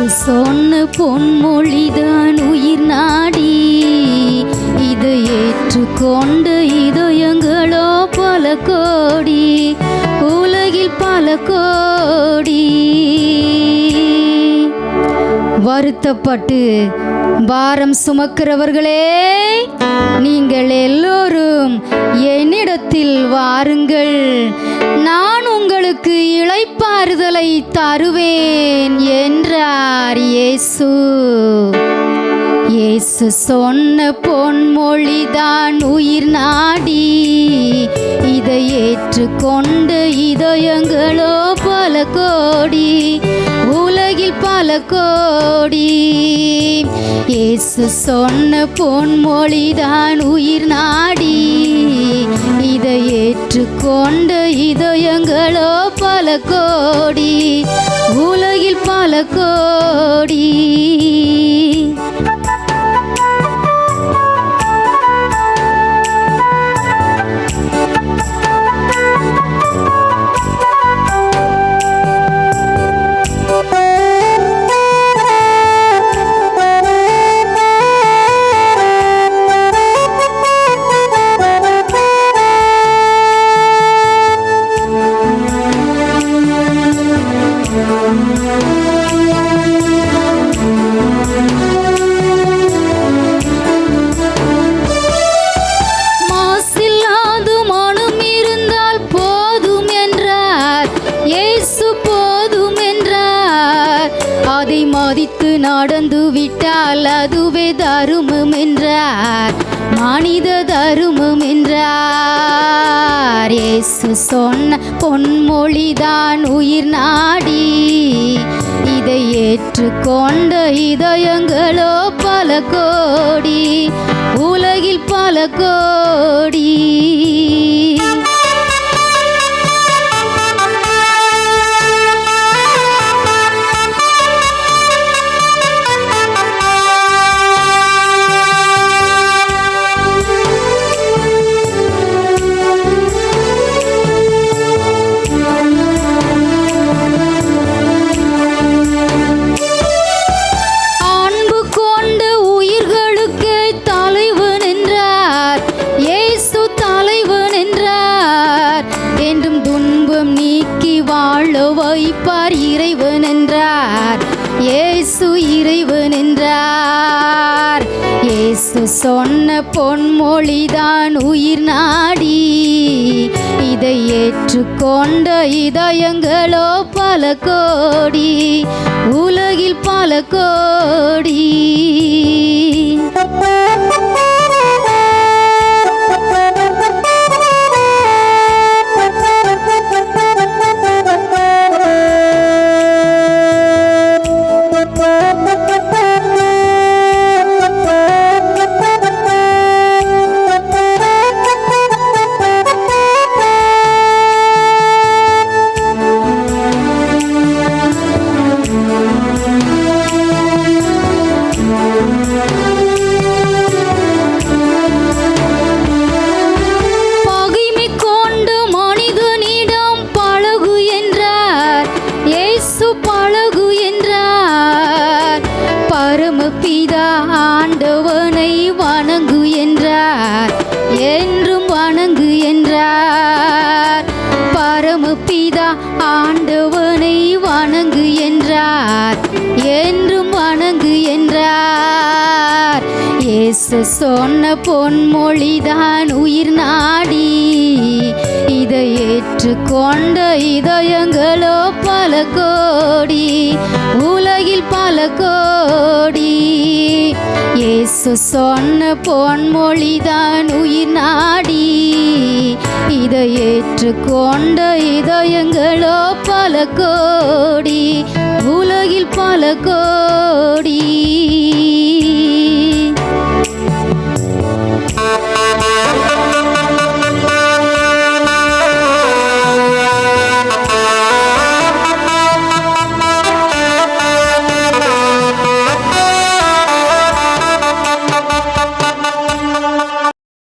இயேசு சொன்ன பொன்மொழிதான் உயிர் நாடி, இதை ஏற்றுக்கொண்ட இதயங்களோ பல கோடி, உலகில் பல கோடி. வருத்தப்பட்டு பாரம் சுமக்கிறவர்களே, நீங்கள் எல்லோரும் என்னிடத்தில் வாருங்கள், நான் உங்களுக்கு இளைப்பாறுதலை தருவேன் என்றார் இயேசு. இயேசு சொன்ன பொன்மொழிதான் உயிர் நாடி, இதை ஏற்றுக்கொண்ட இதயங்களோ பல கோடி, உலகில் பல கோடி. இயேசு சொன்ன பொன்மொழிதான் உயிர் நாடி, இதை ஏற்றுக்கொண்ட இதயங்களோ பல கோடி, உலகில் பல கோடி. மதித்து நடந்து விட்டால் அதுவே தருமம் என்றார், மனித தருமம் என்றார். இயேசு சொன்ன பொன்மொழிதான் உயிர் நாடி, இதை ஏற்றுக்கொண்ட இதயங்களோ பல கோடி, உலகில் பல கோடி. வைப்பார் இறைவன் என்றார், இயேசு இறைவன் என்றார். இயேசு சொன்ன பொன்மொழிதான் உயிர் நாடி, இதை ஏற்றுக்கொண்ட இதயங்களோ பல கோடி, உலகில் பல கோடி. பரமபிதா ஆண்டவனை வணங்கு என்றார், என்றும் வணங்கு என்றார். பரமபிதா ஆண்டவனை வணங்கு என்றார், என்றும் வணங்கு என்றார். இயேசு சொன்ன பொன்மொழிதான் உயிர் நாடி, இதை ஏற்றுக்கொண்ட இதயங்களோ பல கோடி, உலகில் பல கோடி. இயேசு சொன்ன பொன்மொழிதான் உயிர் நாடி, இதை ஏற்றுக்கொண்ட இதயங்களோ பல கோடி, உலகில் பல கோடி.